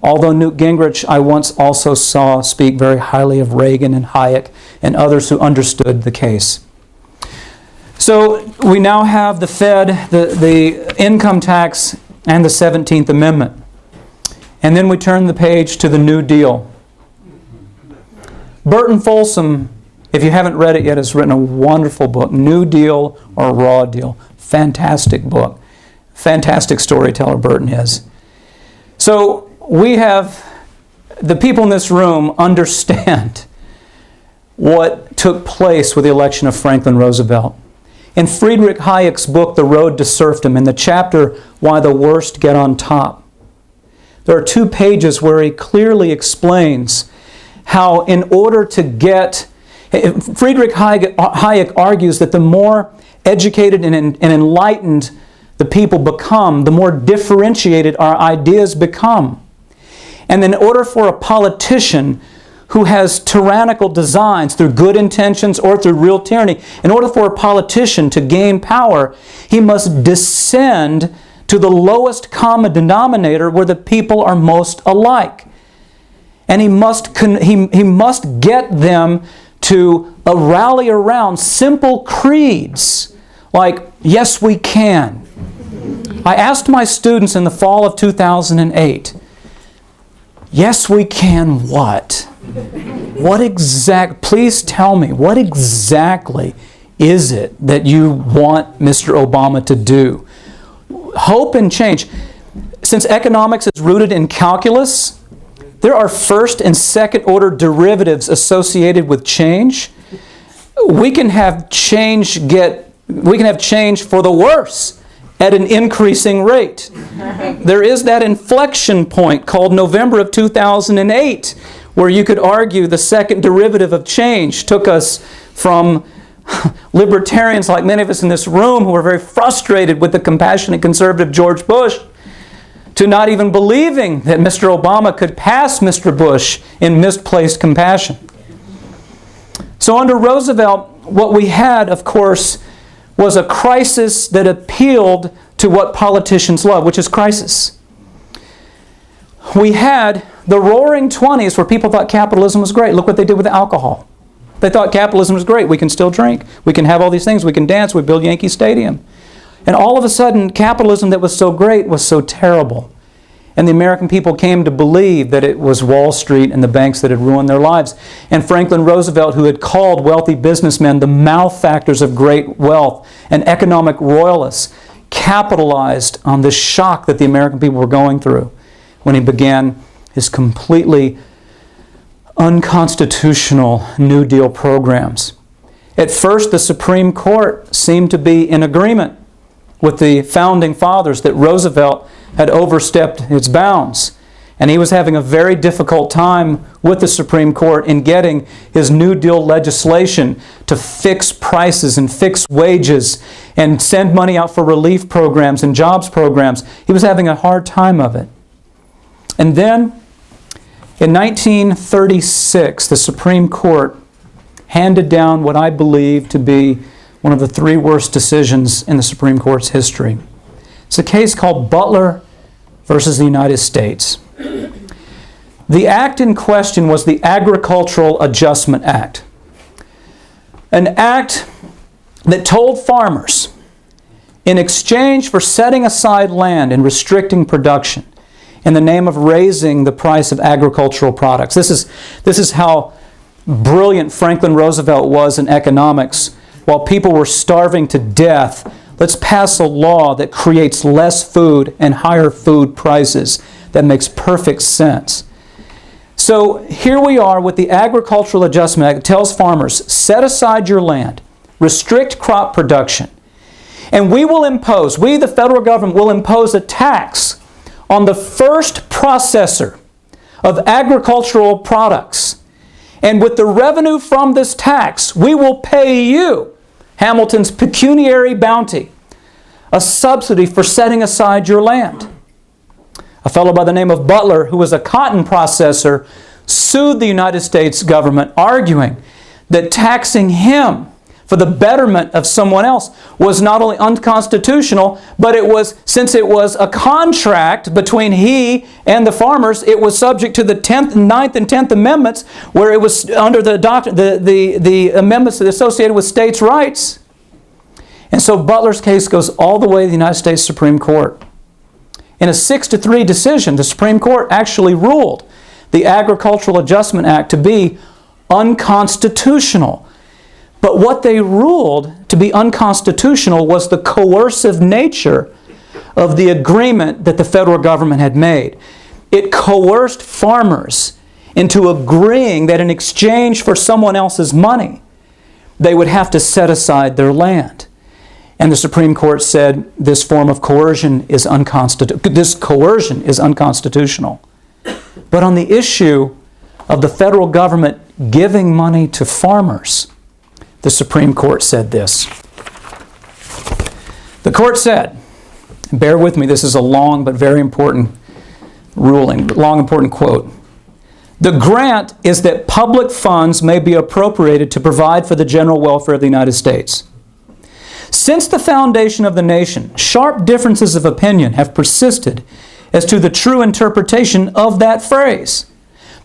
Although Newt Gingrich, I once also saw speak very highly of Reagan and Hayek and others who understood the case. So we now have the Fed, the income tax, and the 17th Amendment. And then we turn the page to the New Deal. Burton Folsom, if you haven't read it yet, has written a wonderful book, New Deal or Raw Deal. Fantastic book. Fantastic storyteller Burton is. So we have, the people in this room understand what took place with the election of Franklin Roosevelt. In Friedrich Hayek's book, The Road to Serfdom, in the chapter, Why the Worst Get on Top, there are 2 pages where he clearly explains how in order to get, Friedrich Hayek argues that the more educated and enlightened the people become, the more differentiated our ideas become. And in order for a politician who has tyrannical designs through good intentions or through real tyranny, in order for a politician to gain power, he must descend to the lowest common denominator where the people are most alike. And he must get them to rally around simple creeds like, yes, we can. I asked my students in the fall of 2008, yes, we can what? Please tell me, what exactly is it that you want Mr. Obama to do? Hope and change. Since economics is rooted in calculus, there are first and second order derivatives associated with change. We can have change for the worse at an increasing rate. There is that inflection point called November of 2008, where you could argue the second derivative of change took us from libertarians like many of us in this room who were very frustrated with the compassionate conservative George Bush to not even believing that Mr. Obama could pass Mr. Bush in misplaced compassion. So under Roosevelt, what we had, of course, was a crisis that appealed to what politicians love, which is crisis. We had the roaring 20s where people thought capitalism was great. Look what they did with alcohol. They thought capitalism was great. We can still drink. We can have all these things. We can dance. We build Yankee Stadium. And all of a sudden, capitalism that was so great was so terrible. And the American people came to believe that it was Wall Street and the banks that had ruined their lives. And Franklin Roosevelt, who had called wealthy businessmen the malefactors of great wealth and economic royalists, capitalized on this shock that the American people were going through when he began his completely unconstitutional New Deal programs. At first, the Supreme Court seemed to be in agreement with the Founding Fathers that Roosevelt had overstepped its bounds. And he was having a very difficult time with the Supreme Court in getting his New Deal legislation to fix prices and fix wages and send money out for relief programs and jobs programs. He was having a hard time of it. And then, in 1936, the Supreme Court handed down what I believe to be one of the 3 worst decisions in the Supreme Court's history. It's a case called Butler versus the United States. The act in question was the Agricultural Adjustment Act. An act that told farmers, in exchange for setting aside land and restricting production, in the name of raising the price of agricultural products. This is how brilliant Franklin Roosevelt was in economics. While people were starving to death, Let's pass a law that creates less food and higher food prices. That makes perfect sense. So here we are with the Agricultural Adjustment Act that tells farmers, set aside your land, restrict crop production, and we, the federal government, will impose a tax on the first processor of agricultural products. And with the revenue from this tax, we will pay you, Hamilton's pecuniary bounty, a subsidy for setting aside your land. A fellow by the name of Butler, who was a cotton processor, sued the United States government, arguing that taxing him for the betterment of someone else was not only unconstitutional, but since it was a contract between he and the farmers, it was subject to the 10th, 9th, and 10th Amendments, where it was under the amendments associated with states' rights. And so Butler's case goes all the way to the United States Supreme Court. In a 6-3 decision, the Supreme Court actually ruled the Agricultural Adjustment Act to be unconstitutional. But what they ruled to be unconstitutional was the coercive nature of the agreement that the federal government had made. It coerced farmers into agreeing that in exchange for someone else's money, they would have to set aside their land. And the Supreme Court said this form of coercion is unconstitutional. But on the issue of the federal government giving money to farmers, the Supreme Court said this. The court said, bear with me, this is a long but very important ruling, long important quote. The grant is that public funds may be appropriated to provide for the general welfare of the United States. Since the foundation of the nation, sharp differences of opinion have persisted as to the true interpretation of that phrase.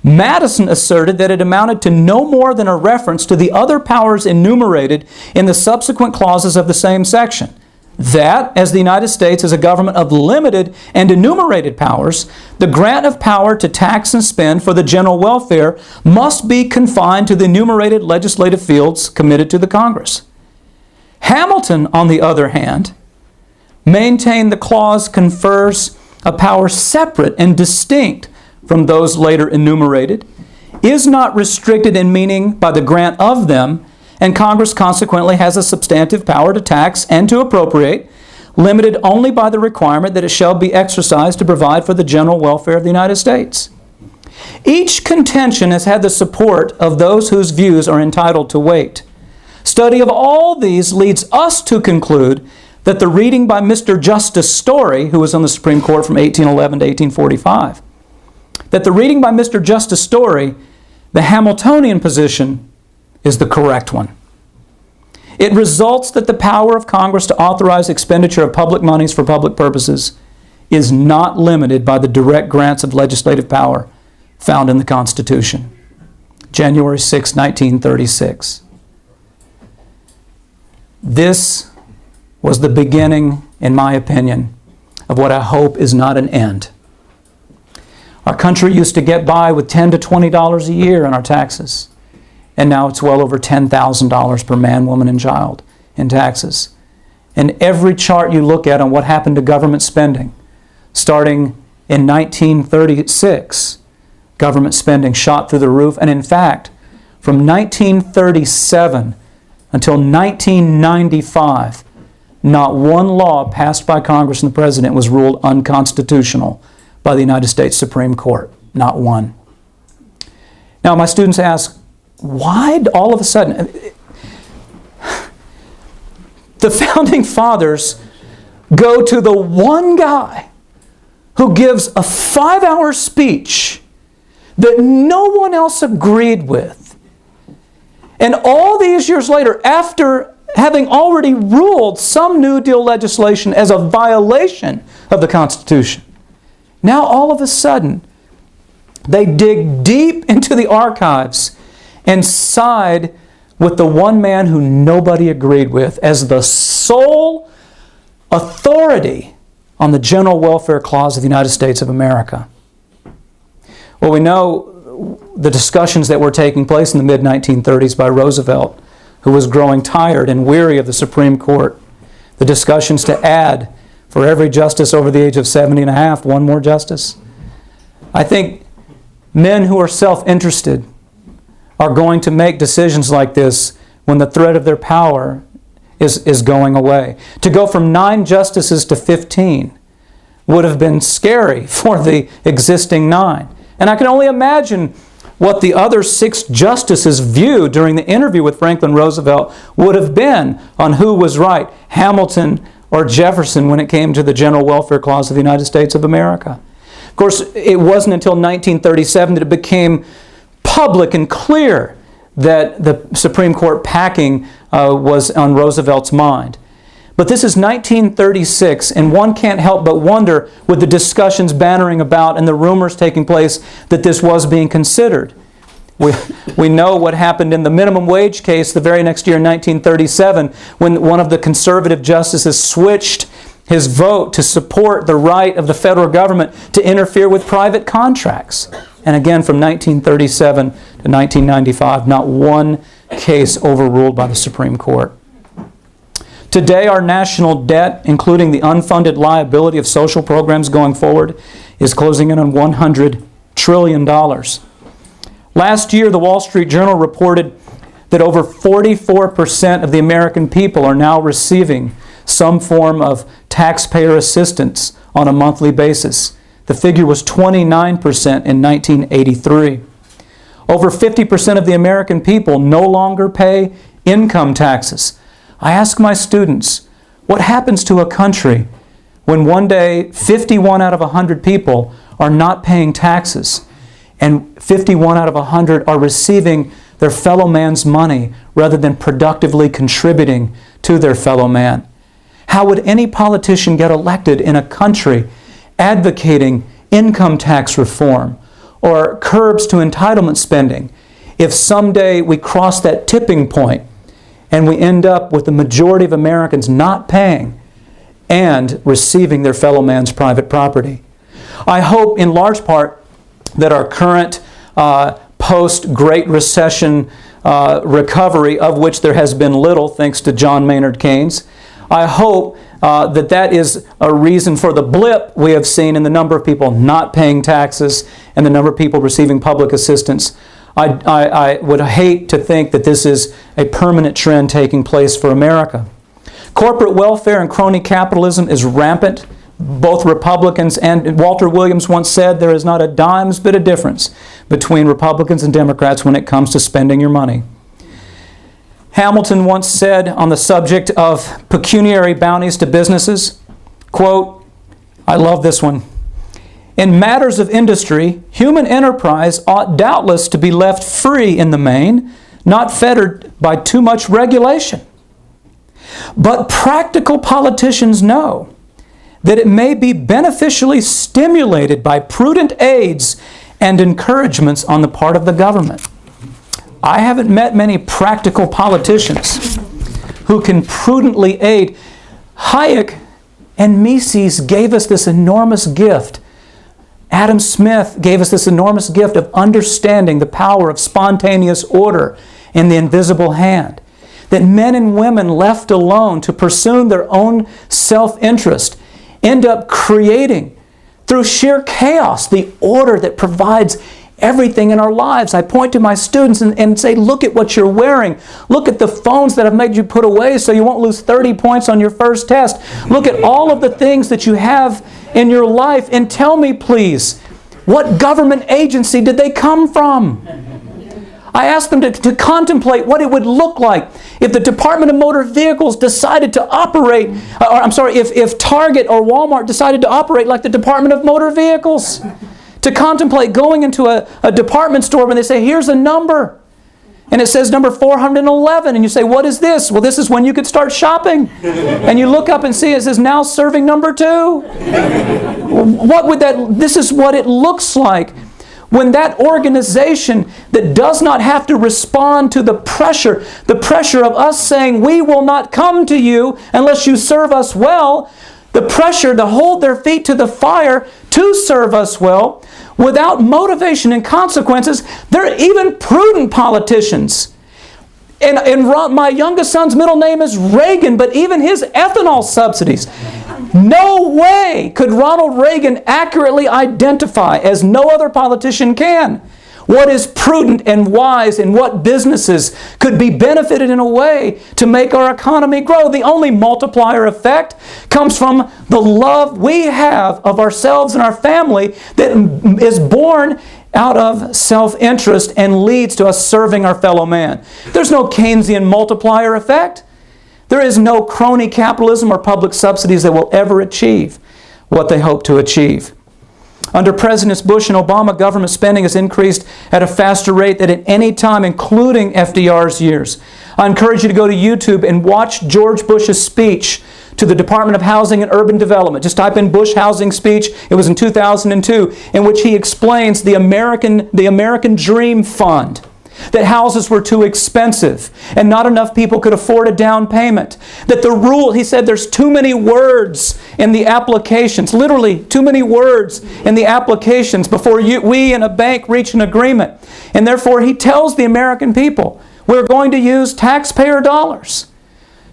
Madison asserted that it amounted to no more than a reference to the other powers enumerated in the subsequent clauses of the same section. That, as the United States is a government of limited and enumerated powers, the grant of power to tax and spend for the general welfare must be confined to the enumerated legislative fields committed to the Congress. Hamilton, on the other hand, maintained the clause confers a power separate and distinct from those later enumerated, is not restricted in meaning by the grant of them, and Congress consequently has a substantive power to tax and to appropriate, limited only by the requirement that it shall be exercised to provide for the general welfare of the United States. Each contention has had the support of those whose views are entitled to weight. Study of all these leads us to conclude that the reading by Mr. Justice Story, who was on the Supreme Court from 1811 to 1845, that the reading by Mr. Justice Story, the Hamiltonian position, is the correct one. It results that the power of Congress to authorize expenditure of public monies for public purposes is not limited by the direct grants of legislative power found in the Constitution. January 6, 1936. This was the beginning, in my opinion, of what I hope is not an end. Our country used to get by with $10 to $20 a year in our taxes, and now it's well over $10,000 per man, woman, and child in taxes. And every chart you look at on what happened to government spending, starting in 1936, government spending shot through the roof, and in fact, from 1937 until 1995, not one law passed by Congress and the President was ruled unconstitutional by the United States Supreme Court. Not one. Now, my students ask, why all of a sudden? The Founding Fathers go to the one guy who gives a 5-hour speech that no one else agreed with. And all these years later, after having already ruled some New Deal legislation as a violation of the Constitution, now all of a sudden, they dig deep into the archives and side with the one man who nobody agreed with as the sole authority on the General Welfare Clause of the United States of America. Well, we know the discussions that were taking place in the mid-1930s by Roosevelt, who was growing tired and weary of the Supreme Court, The discussions to add, for every justice over the age of 70 and a half, one more justice. I think men who are self-interested are going to make decisions like this when the threat of their power is going away. To go from 9 justices to 15 would have been scary for the existing 9. And I can only imagine what the other 6 justices' view during the interview with Franklin Roosevelt would have been on who was right, Hamilton or Jefferson, when it came to the General Welfare Clause of the United States of America. Of course, it wasn't until 1937 that it became public and clear that the Supreme Court packing was on Roosevelt's mind. But this is 1936, and one can't help but wonder, with the discussions bannering about and the rumors taking place, that this was being considered. We know what happened in the minimum wage case the very next year in 1937, when one of the conservative justices switched his vote to support the right of the federal government to interfere with private contracts. And again, from 1937 to 1995, not one case overruled by the Supreme Court. Today, our national debt, including the unfunded liability of social programs going forward, is closing in on $100 trillion. Last year, the Wall Street Journal reported that over 44% of the American people are now receiving some form of taxpayer assistance on a monthly basis. The figure was 29% in 1983. Over 50% of the American people no longer pay income taxes. I ask my students, what happens to a country when one day 51 out of 100 people are not paying taxes and 51 out of 100 are receiving their fellow man's money rather than productively contributing to their fellow man? How would any politician get elected in a country advocating income tax reform or curbs to entitlement spending if someday we cross that tipping point and we end up with the majority of Americans not paying and receiving their fellow man's private property? I hope in large part that our current post-Great Recession recovery, of which there has been little thanks to John Maynard Keynes, I hope that is a reason for the blip we have seen in the number of people not paying taxes and the number of people receiving public assistance. I would hate to think that this is a permanent trend taking place for America. Corporate welfare and crony capitalism is rampant. Both Republicans and Walter Williams once said there is not a dime's bit of difference between Republicans and Democrats when it comes to spending your money. Hamilton once said on the subject of pecuniary bounties to businesses, quote, I love this one, "In matters of industry, human enterprise ought doubtless to be left free in the main, not fettered by too much regulation. But practical politicians know that it may be beneficially stimulated by prudent aids and encouragements on the part of the government." I haven't met many practical politicians who can prudently aid. Hayek and Mises gave us this enormous gift. Adam Smith gave us this enormous gift of understanding the power of spontaneous order in the invisible hand. That men and women left alone to pursue their own self-interest end up creating, through sheer chaos, the order that provides everything in our lives. I point to my students and say, look at what you're wearing. Look at the phones that I've made you put away so you won't lose 30 points on your first test. Look at all of the things that you have in your life, and tell me, please, what government agency did they come from? I asked them to contemplate what it would look like if the Department of Motor Vehicles decided to operate, if Target or Walmart decided to operate like the Department of Motor Vehicles. To contemplate going into a department store when they say, here's a number. And it says number 411. And you say, what is this? Well, this is when you could start shopping. And you look up and see it says, now serving number 2. This is what it looks like when that organization that does not have to respond to the pressure of us saying, we will not come to you unless you serve us well, the pressure to hold their feet to the fire to serve us well, without motivation and consequences. They're even prudent politicians. my youngest son's middle name is Reagan, but even his ethanol subsidies, no way could Ronald Reagan accurately identify, as no other politician can, what is prudent and wise and what businesses could be benefited in a way to make our economy grow. The only multiplier effect comes from the love we have of ourselves and our family that is born out of self-interest and leads to us serving our fellow man. There's no Keynesian multiplier effect. There is no crony capitalism or public subsidies that will ever achieve what they hope to achieve. Under Presidents Bush and Obama, government spending has increased at a faster rate than at any time, including FDR's years. I encourage you to go to YouTube and watch George Bush's speech to the Department of Housing and Urban Development. Just type in Bush housing speech. It was in 2002, in which he explains the American Dream Fund. That houses were too expensive and not enough people could afford a down payment. That the rule, he said, there's too many words in the applications, literally too many words in the applications before we and a bank reach an agreement. And therefore he tells the American people, we're going to use taxpayer dollars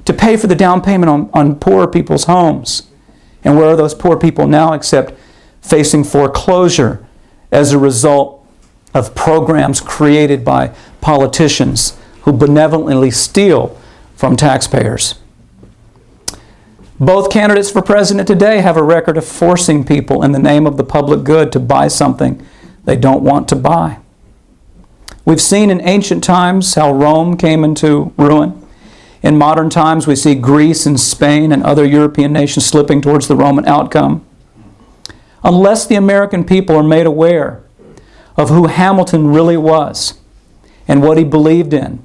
to pay for the down payment on poor people's homes. And where are those poor people now except facing foreclosure as a result of programs created by politicians who benevolently steal from taxpayers? Both candidates for president today have a record of forcing people in the name of the public good to buy something they don't want to buy. We've seen in ancient times how Rome came into ruin. In modern times, we see Greece and Spain and other European nations slipping towards the Roman outcome. Unless the American people are made aware of who Hamilton really was and what he believed in,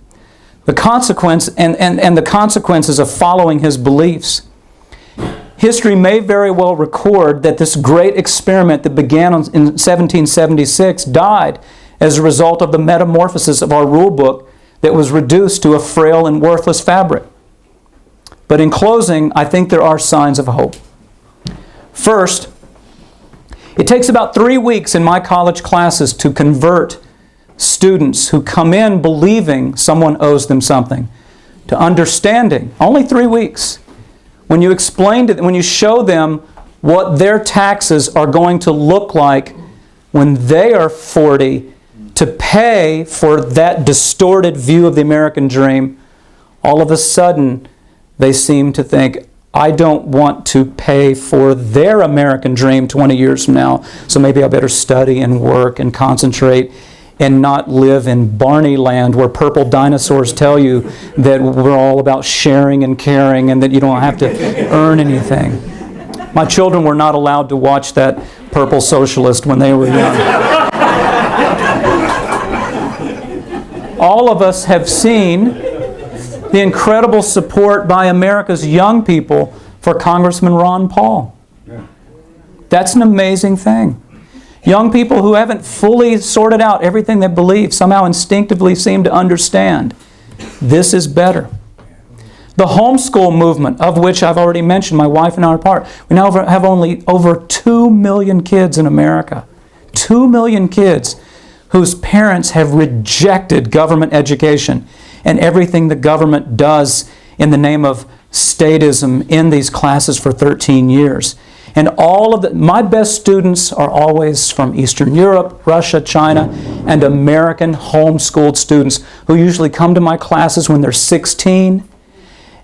the consequence and the consequences of following his beliefs, history may very well record that this great experiment that began in 1776 died as a result of the metamorphosis of our rule book that was reduced to a frail and worthless fabric. But in closing, I think there are signs of hope. First, it takes about 3 weeks in my college classes to convert students who come in believing someone owes them something to understanding. Only 3 weeks. When you when you show them what their taxes are going to look like when they are 40 to pay for that distorted view of the American dream, all of a sudden they seem to think, I don't want to pay for their American dream 20 years from now, so maybe I better study and work and concentrate and not live in Barney land where purple dinosaurs tell you that we're all about sharing and caring and that you don't have to earn anything. My children were not allowed to watch that Purple Socialist when they were young. All of us have seen the incredible support by America's young people for Congressman Ron Paul. That's an amazing thing. Young people who haven't fully sorted out everything they believe somehow instinctively seem to understand this is better. The homeschool movement, of which I've already mentioned, my wife and I are part, we now have only over 2 million kids in America. 2 million kids whose parents have rejected government education and everything the government does in the name of statism in these classes for 13 years. And my best students are always from Eastern Europe, Russia, China, and American homeschooled students who usually come to my classes when they're 16,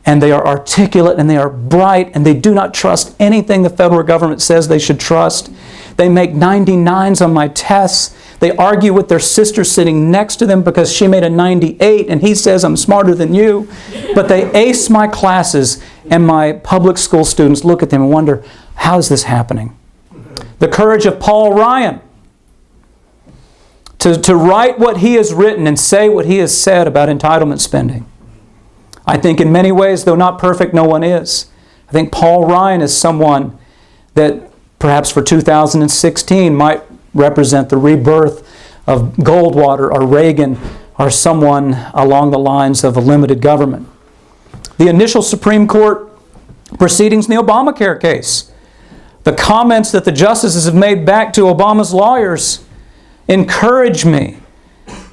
and they are articulate and they are bright and they do not trust anything the federal government says they should trust. They make 99s on my tests. They argue with their sister sitting next to them because she made a 98 and he says I'm smarter than you. But they ace my classes, and my public school students look at them and wonder, how is this happening? The courage of Paul Ryan to write what he has written and say what he has said about entitlement spending. I think in many ways, though not perfect, no one is. I think Paul Ryan is someone that perhaps for 2016 might represent the rebirth of Goldwater or Reagan or someone along the lines of a limited government. The initial Supreme Court proceedings in the Obamacare case, the comments that the justices have made back to Obama's lawyers encourage me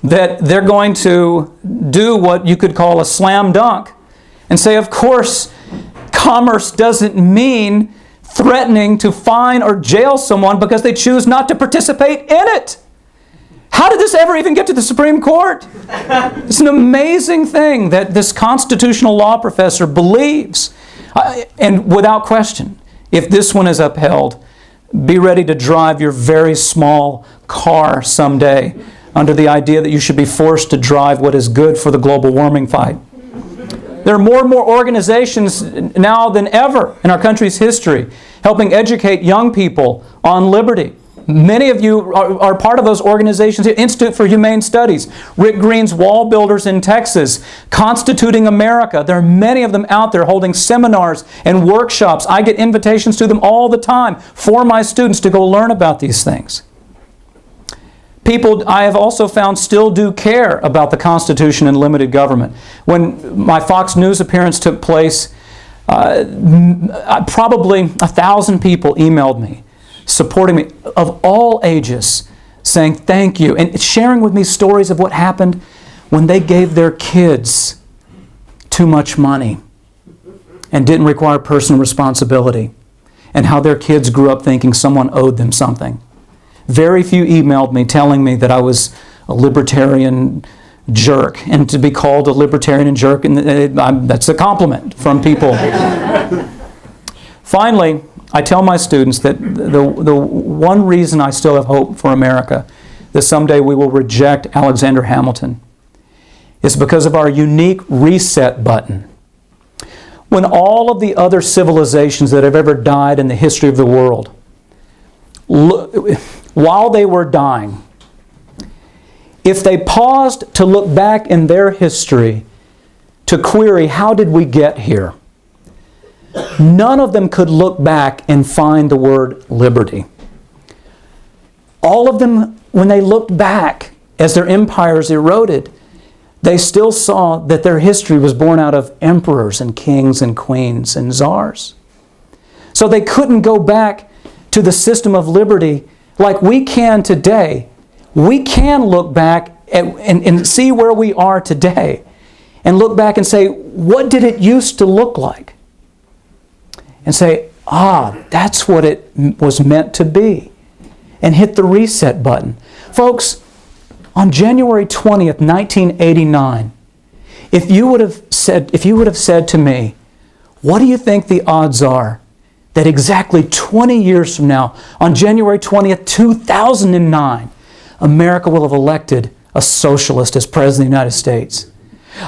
that they're going to do what you could call a slam dunk and say, of course, commerce doesn't mean threatening to fine or jail someone because they choose not to participate in it. How did this ever even get to the Supreme Court? It's an amazing thing that this constitutional law professor believes. And without question, if this one is upheld, be ready to drive your very small car someday under the idea that you should be forced to drive what is good for the global warming fight. There are more and more organizations now than ever in our country's history helping educate young people on liberty. Many of you are part of those organizations. Institute for Humane Studies, Rick Green's Wall Builders in Texas, Constituting America. There are many of them out there holding seminars and workshops. I get invitations to them all the time for my students to go learn about these things. People I have also found still do care about the Constitution and limited government. When my Fox News appearance took place, probably 1,000 people emailed me, supporting me of all ages, saying thank you, and sharing with me stories of what happened when they gave their kids too much money and didn't require personal responsibility, and how their kids grew up thinking someone owed them something. Very few emailed me telling me that I was a libertarian jerk, and to be called a libertarian and jerk, and that's a compliment from people. Finally, I tell my students that the one reason I still have hope for America, that someday we will reject Alexander Hamilton, is because of our unique reset button. When all of the other civilizations that have ever died in the history of the world, while they were dying, if they paused to look back in their history to query, how did we get here? None of them could look back and find the word liberty. All of them, when they looked back as their empires eroded, they still saw that their history was born out of emperors and kings and queens and czars. So they couldn't go back to the system of liberty like we can today. We can look back and see where we are today and look back and say, what did it used to look like? And say, that's what it was meant to be. And hit the reset button. Folks, on January 20th, 1989, if you would have said to me, what do you think the odds are that exactly 20 years from now, on January 20th, 2009, America will have elected a socialist as President of the United States?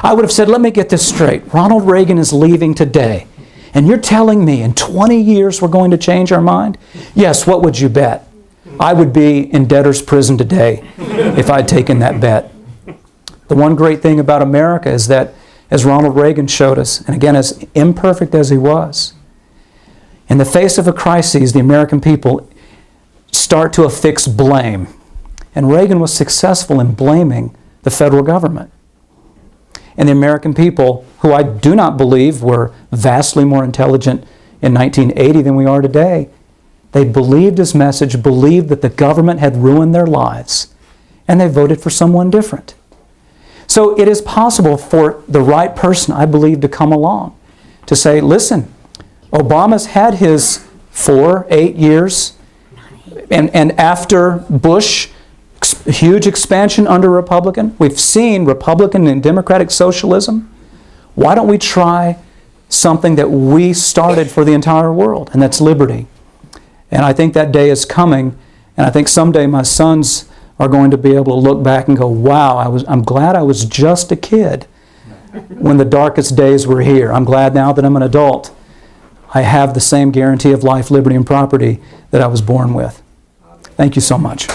I would have said, let me get this straight. Ronald Reagan is leaving today. And you're telling me in 20 years we're going to change our mind? Yes, what would you bet? I would be in debtor's prison today if I'd taken that bet. The one great thing about America is that, as Ronald Reagan showed us, and again, as imperfect as he was, in the face of a crisis, the American people start to affix blame. And Reagan was successful in blaming the federal government. And the American people, who I do not believe were vastly more intelligent in 1980 than we are today, they believed his message, believed that the government had ruined their lives, and they voted for someone different. So it is possible for the right person, I believe, to come along to say, listen, Obama's had his 8 years, and after Bush, huge expansion under Republican. We've seen Republican and Democratic socialism. Why don't we try something that we started for the entire world, and that's liberty? And I think that day is coming, and I think someday my sons are going to be able to look back and go, wow, I'm glad I was just a kid when the darkest days were here. I'm glad now that I'm an adult, I have the same guarantee of life, liberty, and property that I was born with. Thank you so much.